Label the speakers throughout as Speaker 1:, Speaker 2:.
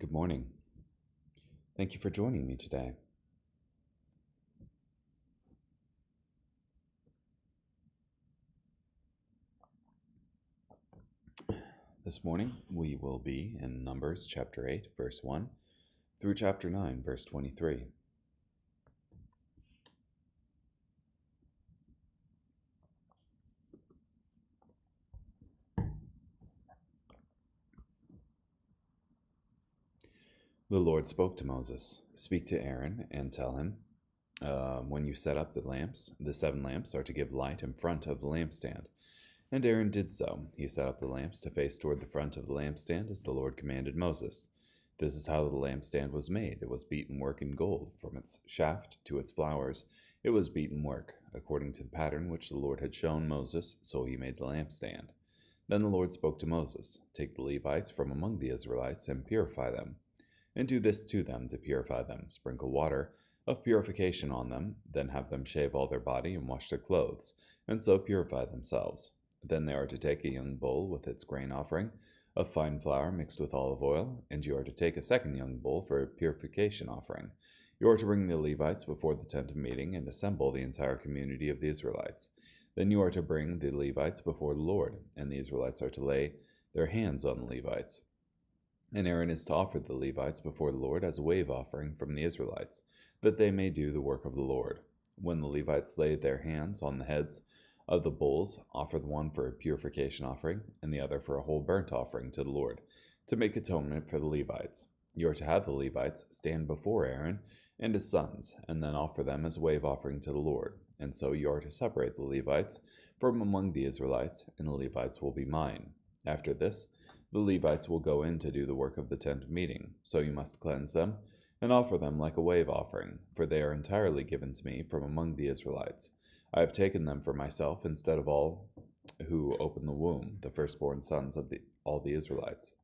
Speaker 1: Good morning. Thank you for joining me today. This morning we will be in Numbers chapter 8, verse 1 through chapter 9, verse 23. The Lord spoke to Moses, "Speak to Aaron and tell him, when you set up the lamps, the 7 lamps are to give light in front of the lampstand." And Aaron did so. He set up the lamps to face toward the front of the lampstand as the Lord commanded Moses. This is how the lampstand was made. It was beaten work in gold. From its shaft to its flowers, it was beaten work, according to the pattern which the Lord had shown Moses, so he made the lampstand. Then the Lord spoke to Moses, "Take the Levites from among the Israelites and purify them. And do this to them to purify them. Sprinkle water of purification on them, then have them shave all their body and wash their clothes, and so purify themselves. Then they are to take a young bull with its grain offering of fine flour mixed with olive oil, and you are to take a second young bull for a purification offering. You are to bring the Levites before the tent of meeting and assemble the entire community of the Israelites. Then you are to bring the Levites before the Lord, and the Israelites are to lay their hands on the Levites. And Aaron is to offer the Levites before the Lord as a wave offering from the Israelites, that they may do the work of the Lord. When the Levites lay their hands on the heads of the bulls, offer the one for a purification offering, and the other for a whole burnt offering to the Lord, to make atonement for the Levites. You are to have the Levites stand before Aaron and his sons, and then offer them as a wave offering to the Lord. And so you are to separate the Levites from among the Israelites, and the Levites will be mine. After this, the Levites will go in to do the work of the tent of meeting, so you must cleanse them and offer them like a wave offering, for they are entirely given to me from among the Israelites. I have taken them for myself instead of all who open the womb, the firstborn sons of all the Israelites.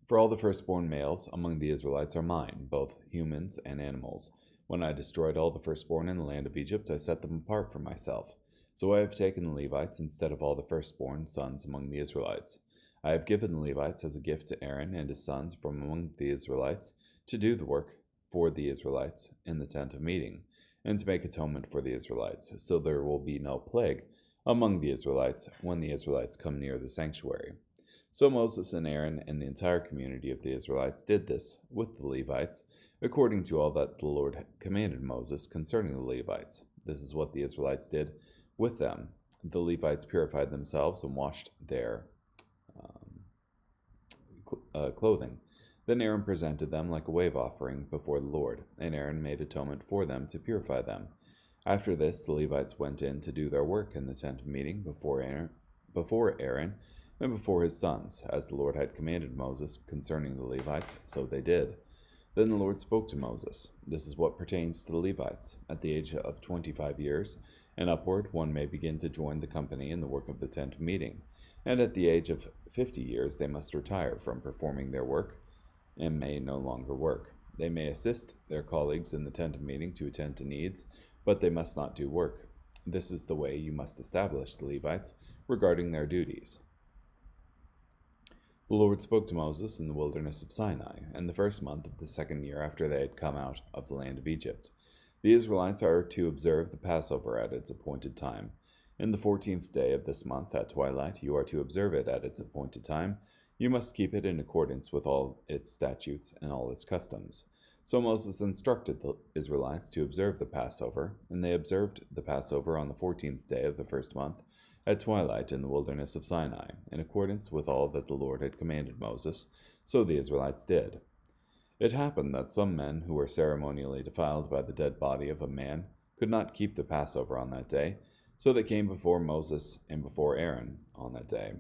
Speaker 1: For all the firstborn males among the Israelites are mine, both humans and animals. When I destroyed all the firstborn in the land of Egypt, I set them apart for myself. So I have taken the Levites instead of all the firstborn sons among the Israelites. I have given the Levites as a gift to Aaron and his sons from among the Israelites to do the work for the Israelites in the tent of meeting, and to make atonement for the Israelites, so there will be no plague among the Israelites when the Israelites come near the sanctuary. So Moses and Aaron and the entire community of the Israelites did this with the Levites, according to all that the Lord commanded Moses concerning the Levites. This is what the Israelites did with them. The Levites purified themselves and washed their clothing. Then Aaron presented them like a wave offering before the Lord, and Aaron made atonement for them to purify them. After this, the Levites went in to do their work in the tent of meeting before Aaron and before his sons, as the Lord had commanded Moses concerning the Levites, so they did. Then the Lord spoke to Moses, "This is what pertains to the Levites. At the age of 25 years and upward, one may begin to join the company in the work of the tent of meeting, and at the age of 50 years they must retire from performing their work and may no longer work. They may assist their colleagues in the tent of meeting to attend to needs, but they must not do work. This is the way you must establish the Levites regarding their duties." The Lord spoke to Moses in the wilderness of Sinai, in the first month of the second year after they had come out of the land of Egypt. The Israelites are to observe the Passover at its appointed time. In the 14th day of this month at twilight, you are to observe it at its appointed time. You must keep it in accordance with all its statutes and all its customs. So Moses instructed the Israelites to observe the Passover, and they observed the Passover on the 14th day of the first month at twilight in the wilderness of Sinai, in accordance with all that the Lord had commanded Moses. So the Israelites did. It happened that some men who were ceremonially defiled by the dead body of a man could not keep the Passover on that day, so they came before Moses and before Aaron on that day.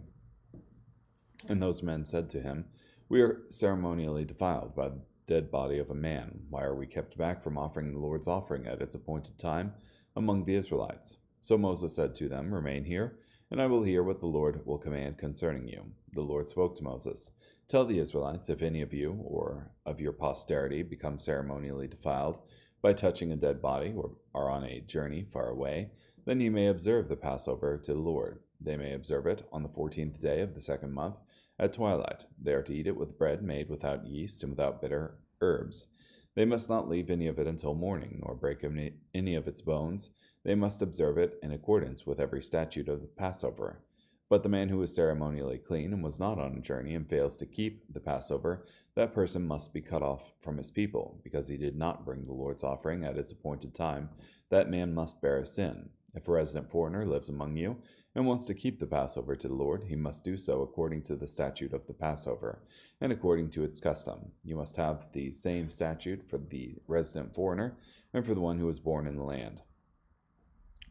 Speaker 1: And those men said to him, "We are ceremonially defiled by the dead body of a man. Why are we kept back from offering the Lord's offering at its appointed time among the Israelites?" So Moses said to them, "Remain here, and I will hear what the Lord will command concerning you." The Lord spoke to Moses, "Tell the Israelites, if any of you or of your posterity become ceremonially defiled by touching a dead body or are on a journey far away, Then you may observe the Passover to the Lord. They may observe it on the 14th day of the second month at twilight. They are to eat it with bread made without yeast and without bitter herbs. They must not leave any of it until morning, nor break any of its bones. They must observe it in accordance with every statute of the Passover. But the man who is ceremonially clean and was not on a journey and fails to keep the Passover, that person must be cut off from his people, because he did not bring the Lord's offering at its appointed time. That man must bear a sin. If a resident foreigner lives among you and wants to keep the Passover to the Lord, he must do so according to the statute of the Passover, and according to its custom. You must have the same statute for the resident foreigner and for the one who was born in the land.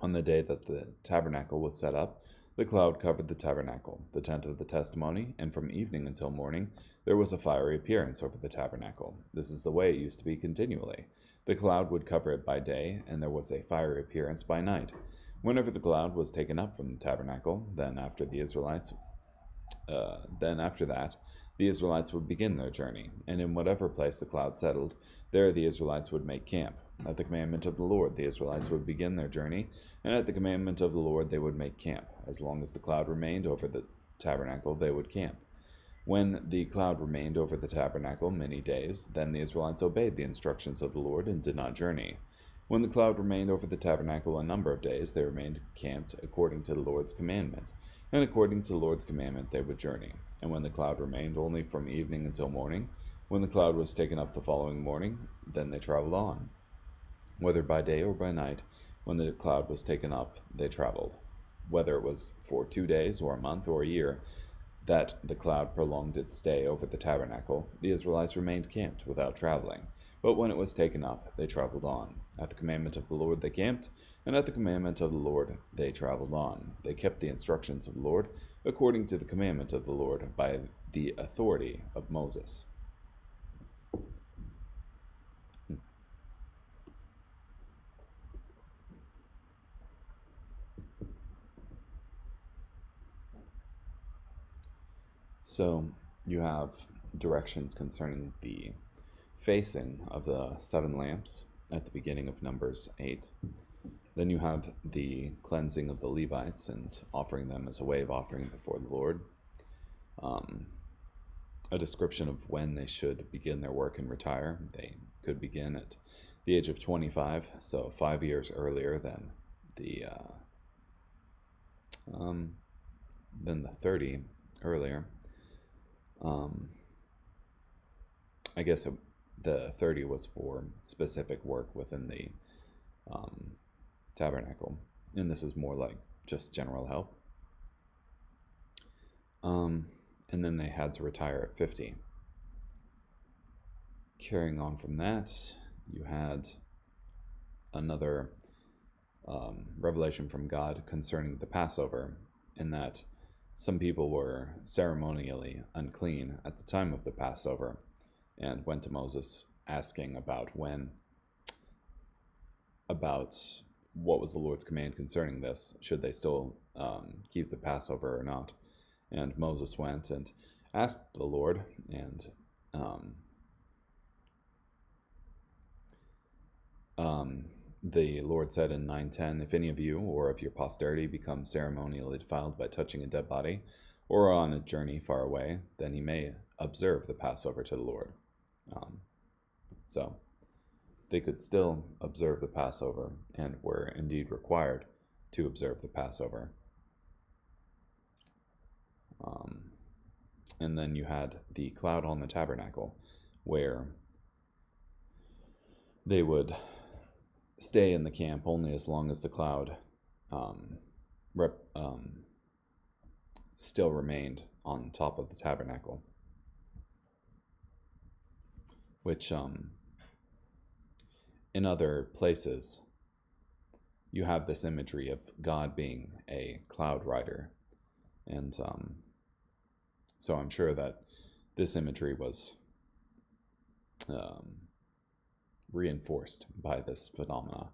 Speaker 1: On the day that the tabernacle was set up, the cloud covered the tabernacle, the tent of the testimony, and from evening until morning there was a fiery appearance over the tabernacle. This is the way it used to be continually. The cloud would cover it by day, and there was a fiery appearance by night. Whenever the cloud was taken up from the tabernacle, then after that, the Israelites would begin their journey, and in whatever place the cloud settled, there the Israelites would make camp. At the commandment of the Lord, the Israelites would begin their journey, and at the commandment of the Lord they would make camp. As long as the cloud remained over the tabernacle, they would camp. When the cloud remained over the tabernacle many days, then the Israelites obeyed the instructions of the Lord and did not journey. When the cloud remained over the tabernacle a number of days, they remained camped according to the Lord's commandment, and according to the Lord's commandment they would journey. And when the cloud remained only from evening until morning, when the cloud was taken up the following morning, then they traveled on. Whether by day or by night, when the cloud was taken up, they traveled. Whether it was for 2 days or a month or a year that the cloud prolonged its stay over the tabernacle, the Israelites remained camped without traveling. But when it was taken up, they traveled on. At the commandment of the Lord they camped, and at the commandment of the Lord they traveled on. They kept the instructions of the Lord according to the commandment of the Lord by the authority of Moses. So you have directions concerning the facing of the 7 lamps at the beginning of Numbers 8. Then you have the cleansing of the Levites and offering them as a wave offering before the Lord. A description of when they should begin their work and retire. They could begin at the age of 25, so 5 years earlier than the 30 earlier. I guess the 30 was for specific work within the tabernacle, and this is more like just general help. And then they had to retire at 50. Carrying on from that, you had another revelation from God concerning the Passover, in that some people were ceremonially unclean at the time of the Passover, and went to Moses asking about what was the Lord's command concerning this. Should they still keep the Passover or not? And Moses went and asked the Lord, and the Lord said in 9:10, "If any of you or of your posterity become ceremonially defiled by touching a dead body, or on a journey far away, then he may observe the Passover to the Lord." So they could still observe the Passover, and were indeed required to observe the Passover. And then you had the cloud on the tabernacle, where they would stay in the camp only as long as the cloud still remained on top of the tabernacle, which in other places you have this imagery of God being a cloud rider, and so I'm sure that this imagery was reinforced by this phenomena.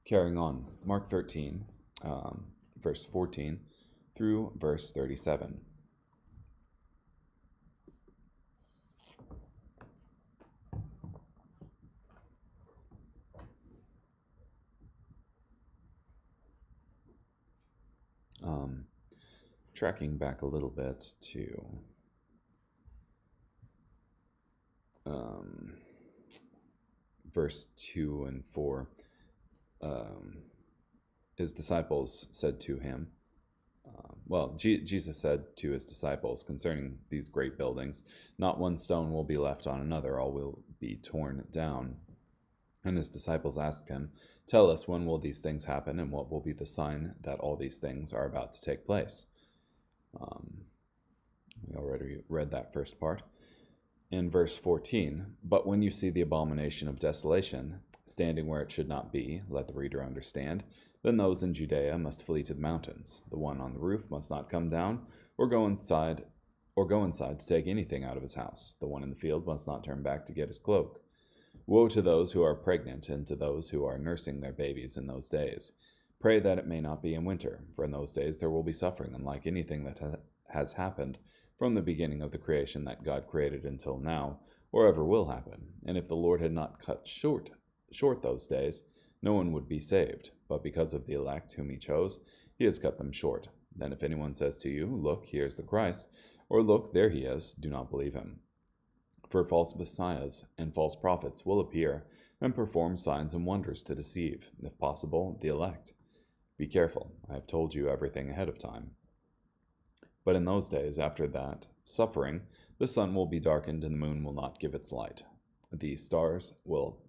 Speaker 1: Carrying on, Mark 13, verse 14 through verse 37. Um, Tracking back a little bit to verse 2 and 4, his disciples said to him, Jesus said to his disciples concerning these great buildings, not one stone will be left on another, all will be torn down. And his disciples asked him, tell us, when will these things happen, and what will be the sign that all these things are about to take place? We already read that first part. In verse 14, but when you see the abomination of desolation standing where it should not be, let the reader understand, then those in Judea must flee to the mountains. The one on the roof must not come down or go inside to take anything out of his house. The one in the field must not turn back to get his cloak. Woe to those who are pregnant and to those who are nursing their babies in those days. Pray that it may not be in winter, for in those days there will be suffering unlike anything that has happened from the beginning of the creation that God created until now, or ever will happen. And if the Lord had not cut short those days, no one would be saved. But because of the elect whom he chose, he has cut them short. Then if anyone says to you, look, here's the Christ, or look, there he is, do not believe him. For false messiahs and false prophets will appear and perform signs and wonders to deceive, if possible, the elect. Be careful, I have told you everything ahead of time. But in those days, after that suffering, the sun will be darkened and the moon will not give its light. The stars will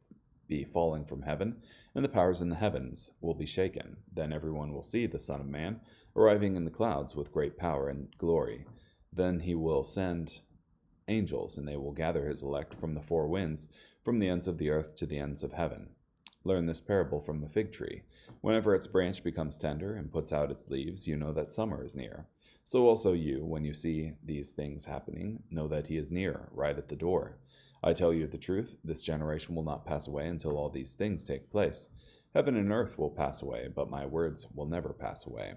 Speaker 1: be falling from heaven, and the powers in the heavens will be shaken. Then everyone will see the Son of Man arriving in the clouds with great power and glory. Then he will send angels, and they will gather his elect from the four winds, from the ends of the earth to the ends of heaven. Learn this parable from the fig tree. Whenever its branch becomes tender and puts out its leaves, you know that summer is near. So also you, when you see these things happening, know that he is near, right at the door. I tell you the truth, this generation will not pass away until all these things take place. Heaven and earth will pass away, but my words will never pass away.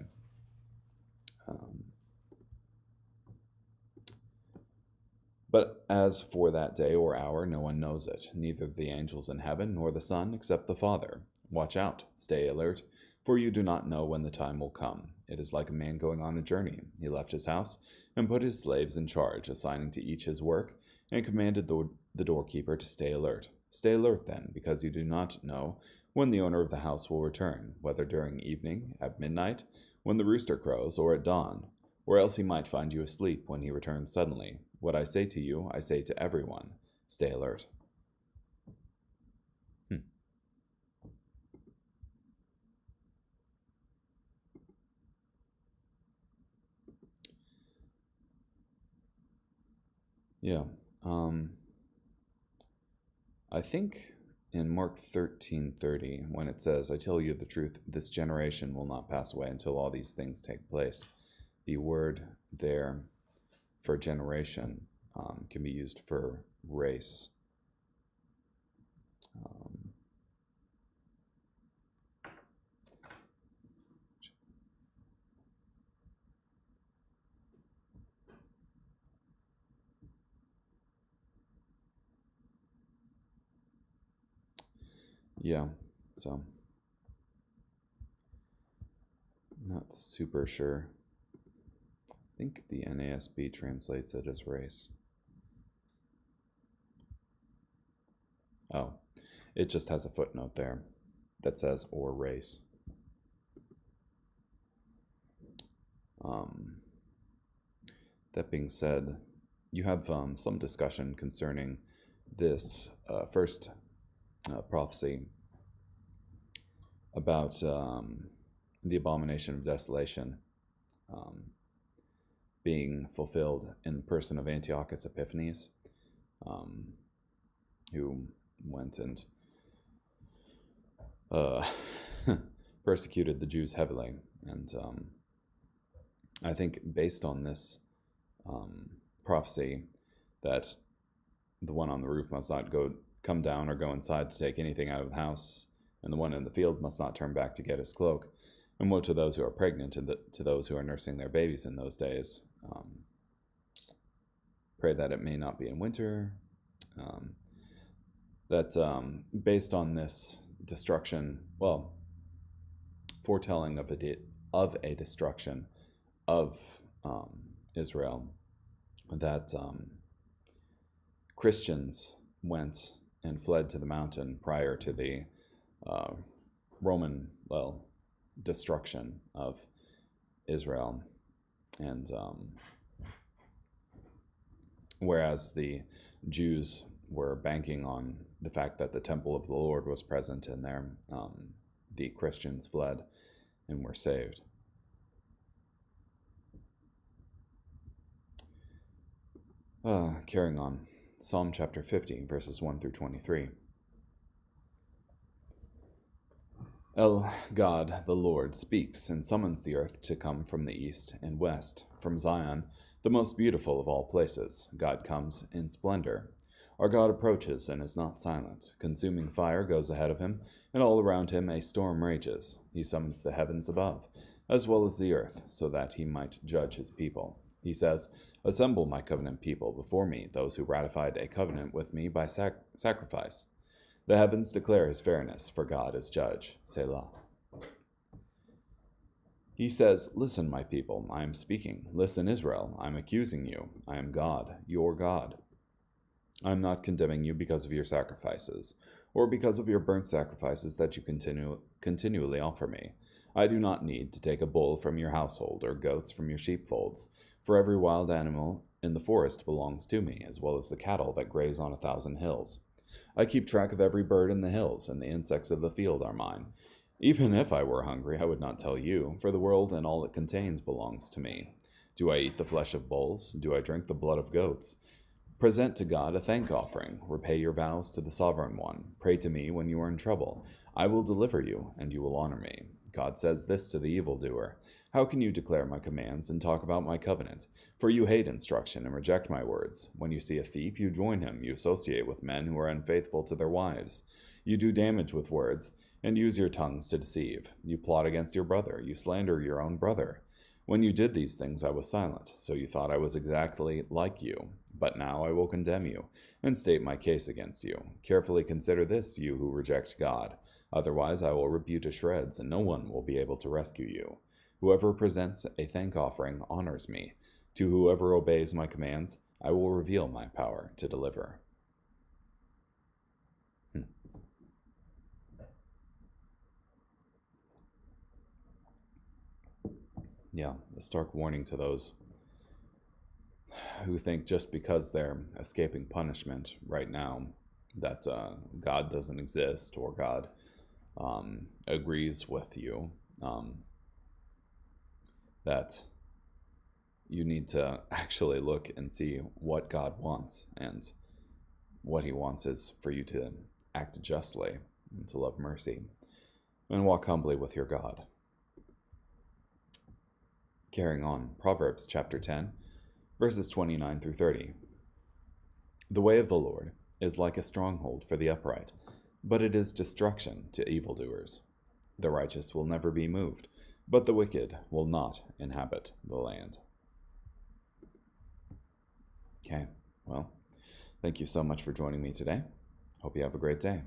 Speaker 1: But as for that day or hour, no one knows it, neither the angels in heaven nor the Son, except the Father. Watch out, stay alert, for you do not know when the time will come. It is like a man going on a journey. He left his house and put his slaves in charge, assigning to each his work, and commanded the doorkeeper to stay alert. Stay alert, then, because you do not know when the owner of the house will return, whether during evening, at midnight, when the rooster crows, or at dawn, or else he might find you asleep when he returns suddenly. What I say to you, I say to everyone, stay alert. Yeah. I think in Mark 13:30, when it says, I tell you the truth, this generation will not pass away until all these things take place, the word there for generation can be used for race. Yeah, so not super sure. I think the NASB translates it as race. Oh, it just has a footnote there that says or race. That being said, you have some discussion concerning this first prophecy about the abomination of desolation being fulfilled in the person of Antiochus Epiphanes, who went and persecuted the Jews heavily. And I think based on this prophecy that the one on the roof must not come down or go inside to take anything out of the house, and the one in the field must not turn back to get his cloak. And woe to those who are pregnant and to those who are nursing their babies in those days. Pray that it may not be in winter. Based on this destruction, foretelling of of a destruction of Israel, that Christians went and fled to the mountain prior to the Roman, destruction of Israel. And whereas the Jews were banking on the fact that the temple of the Lord was present in there, the Christians fled and were saved. Carrying on, Psalm chapter 50, verses 1 through 23. El God, the Lord, speaks and summons the earth to come from the east and west. From Zion, the most beautiful of all places, God comes in splendor. Our God approaches and is not silent. Consuming fire goes ahead of him, and all around him a storm rages. He summons the heavens above, as well as the earth, so that he might judge his people. He says, "Assemble my covenant people before me, those who ratified a covenant with me by sacrifice." The heavens declare his fairness, for God is judge. Selah. He says, "Listen, my people, I am speaking. Listen, Israel, I am accusing you. I am God, your God. I am not condemning you because of your sacrifices, or because of your burnt sacrifices that you continually offer me. I do not need to take a bull from your household, or goats from your sheepfolds, for every wild animal in the forest belongs to me, as well as the cattle that graze on 1,000 hills. I keep track of every bird in the hills, and the insects of the field are mine. Even if I were hungry, I would not tell you, for the world and all it contains belongs to me. Do I eat the flesh of bulls? Do I drink the blood of goats? Present to God a thank offering. Repay your vows to the Sovereign One. Pray to me when you are in trouble. I will deliver you, and you will honor me." God says this to the evildoer: "How can you declare my commands and talk about my covenant? For you hate instruction and reject my words. When you see a thief, you join him. You associate with men who are unfaithful to their wives. You do damage with words and use your tongues to deceive. You plot against your brother. You slander your own brother. When you did these things, I was silent, so you thought I was exactly like you. But now I will condemn you and state my case against you. Carefully consider this, you who reject God. Otherwise I will rip you to shreds, and no one will be able to rescue you. Whoever presents a thank offering honors me. To whoever obeys my commands, I will reveal my power to deliver." Yeah, a stark warning to those who think just because they're escaping punishment right now that God doesn't exist, or God agrees with you, that you need to actually look and see what God wants, and what he wants is for you to act justly and to love mercy and walk humbly with your God. Carrying on, Proverbs chapter 10, verses 29 through 30. The way of the Lord is like a stronghold for the upright, but it is destruction to evildoers. The righteous will never be moved, but the wicked will not inhabit the land. Okay, well, thank you so much for joining me today. Hope you have a great day.